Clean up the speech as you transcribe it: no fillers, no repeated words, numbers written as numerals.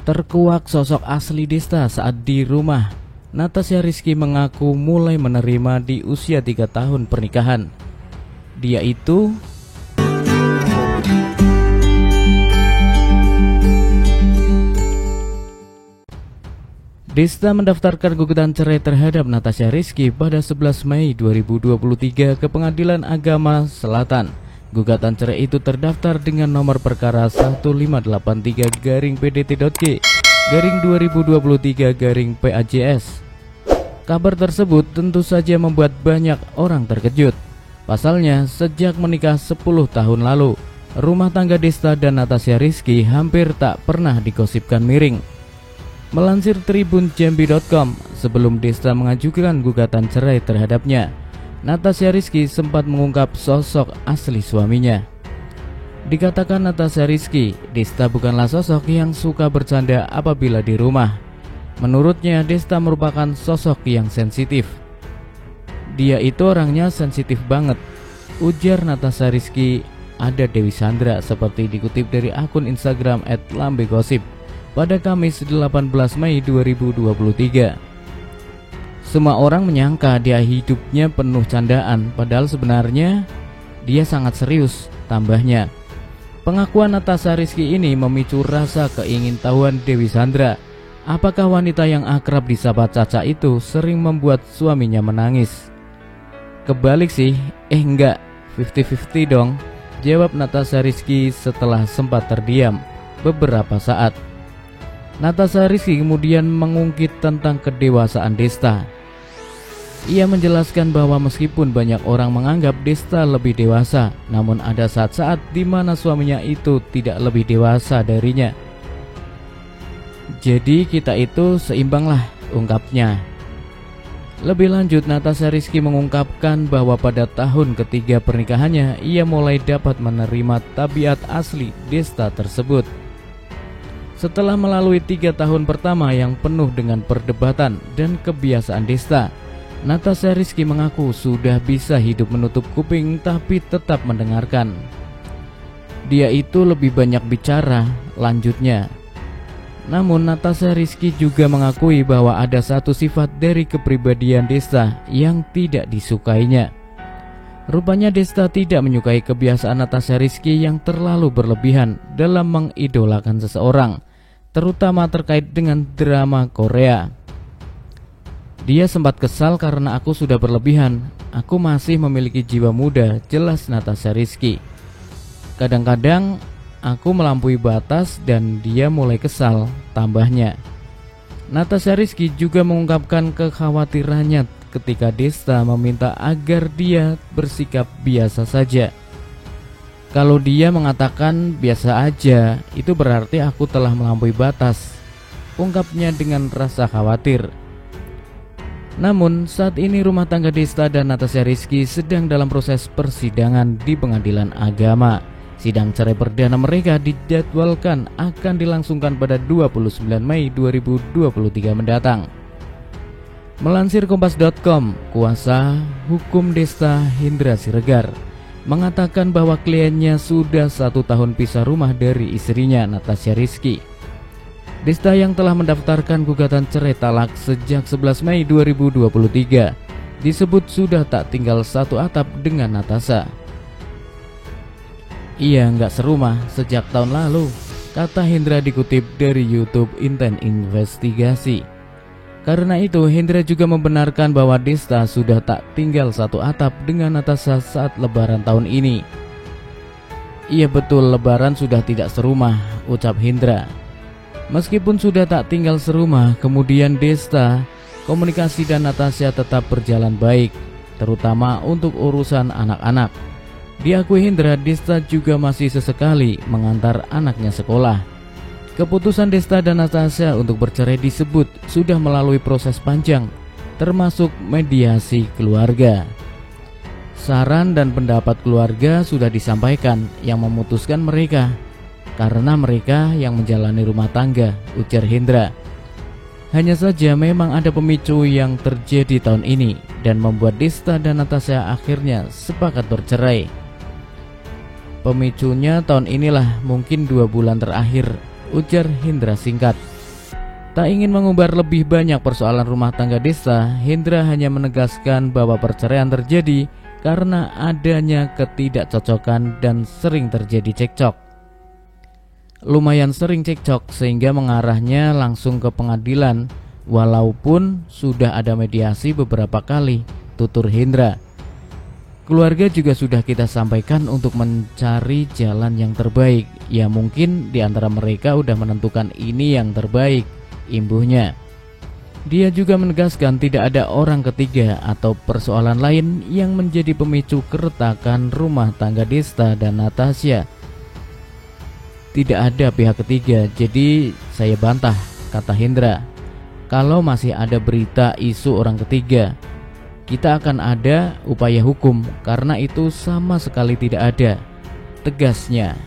Terkuak sosok asli Desta saat di rumah, Natasha Rizky mengaku mulai menerima di usia 3 tahun pernikahan. Dia itu Desta mendaftarkan gugatan cerai terhadap Natasha Rizky pada 11 Mei 2023 ke Pengadilan Agama Selatan. Gugatan cerai itu terdaftar dengan nomor perkara 1583-PDT.G/2023-PAJS. Kabar tersebut tentu saja membuat banyak orang terkejut. Pasalnya, sejak menikah 10 tahun lalu, rumah tangga Desta dan Natasha Rizky hampir tak pernah digosipkan miring. Melansir tribunjambi.com, sebelum Desta mengajukan gugatan cerai terhadapnya, Natasha Rizky sempat mengungkap sosok asli suaminya. Dikatakan Natasha Rizky, Desta bukanlah sosok yang suka bercanda apabila di rumah. Menurutnya, Desta merupakan sosok yang sensitif. Dia itu orangnya sensitif banget, ujar Natasha Rizky. Ada Dewi Sandra, seperti dikutip dari akun Instagram @lambegosip pada Kamis 18 Mei 2023. Semua orang menyangka dia hidupnya penuh candaan, padahal sebenarnya dia sangat serius, tambahnya. Pengakuan Natasha Rizky ini memicu rasa keingintahuan Dewi Sandra. Apakah wanita yang akrab disapa Caca itu sering membuat suaminya menangis? Kebalik sih, enggak, 50-50 dong, jawab Natasha Rizky setelah sempat terdiam beberapa saat. Natasha Rizky kemudian mengungkit tentang kedewasaan Desta. Ia menjelaskan bahwa meskipun banyak orang menganggap Desta lebih dewasa, namun ada saat-saat di mana suaminya itu tidak lebih dewasa darinya. Jadi kita itu seimbang lah, ungkapnya. Lebih lanjut, Natasha Rizky mengungkapkan bahwa pada tahun ketiga pernikahannya, ia mulai dapat menerima tabiat asli Desta tersebut. Setelah melalui 3 tahun pertama yang penuh dengan perdebatan dan kebiasaan Desta, Natasha Rizky mengaku sudah bisa hidup menutup kuping tapi tetap mendengarkan. Dia itu lebih banyak bicara, lanjutnya. Namun Natasha Rizky juga mengakui bahwa ada satu sifat dari kepribadian Desta yang tidak disukainya. Rupanya Desta tidak menyukai kebiasaan Natasha Rizky yang terlalu berlebihan dalam mengidolakan seseorang, terutama terkait dengan drama Korea. Dia sempat kesal karena aku sudah berlebihan. Aku masih memiliki jiwa muda, jelas Natasha Rizky. Kadang-kadang aku melampaui batas dan dia mulai kesal, tambahnya. Natasha Rizky juga mengungkapkan kekhawatirannya ketika Desta meminta agar dia bersikap biasa saja. Kalau dia mengatakan biasa aja, itu berarti aku telah melampaui batas, ungkapnya dengan rasa khawatir. Namun saat ini rumah tangga Desta dan Natasha Rizky sedang dalam proses persidangan di Pengadilan Agama. Sidang cerai perdana mereka dijadwalkan akan dilangsungkan pada 29 Mei 2023 mendatang. Melansir kompas.com, kuasa hukum Desta, Hendra Siregar, mengatakan bahwa kliennya sudah 1 tahun pisah rumah dari istrinya Natasha Rizky. Desta yang telah mendaftarkan gugatan cerai talak sejak 11 Mei 2023 disebut sudah tak tinggal satu atap dengan Natasha. Ia nggak serumah sejak tahun lalu, kata Hendra dikutip dari YouTube Inten Investigasi. Karena itu Hendra juga membenarkan bahwa Desta sudah tak tinggal satu atap dengan Natasha saat lebaran tahun ini. Iya betul, lebaran sudah tidak serumah, ucap Hendra. Meskipun sudah tak tinggal serumah, kemudian Desta, komunikasi dan Natasha tetap berjalan baik, terutama untuk urusan anak-anak. Diakui Hendra, Desta juga masih sesekali mengantar anaknya sekolah. Keputusan Desta dan Natasha untuk bercerai disebut sudah melalui proses panjang, termasuk mediasi keluarga. Saran dan pendapat keluarga sudah disampaikan yang memutuskan mereka, karena mereka yang menjalani rumah tangga, ujar Hendra. Hanya saja memang ada pemicu yang terjadi tahun ini dan membuat Desta dan Natasha akhirnya sepakat bercerai. Pemicunya tahun inilah, mungkin 2 bulan terakhir, ujar Hendra singkat. Tak ingin mengumbar lebih banyak persoalan rumah tangga Desta, Hendra hanya menegaskan bahwa perceraian terjadi karena adanya ketidakcocokan dan sering terjadi cekcok. Lumayan sering cekcok sehingga mengarahnya langsung ke pengadilan, walaupun sudah ada mediasi beberapa kali, tutur Hendra. Keluarga juga sudah kita sampaikan untuk mencari jalan yang terbaik. Ya mungkin di antara mereka udah menentukan ini yang terbaik, imbuhnya. Dia juga menegaskan tidak ada orang ketiga atau persoalan lain yang menjadi pemicu keretakan rumah tangga Desta dan Natasha. Tidak ada pihak ketiga, jadi saya bantah, kata Hendra. Kalau masih ada berita isu orang ketiga, kita akan ada upaya hukum karena itu sama sekali tidak ada, tegasnya.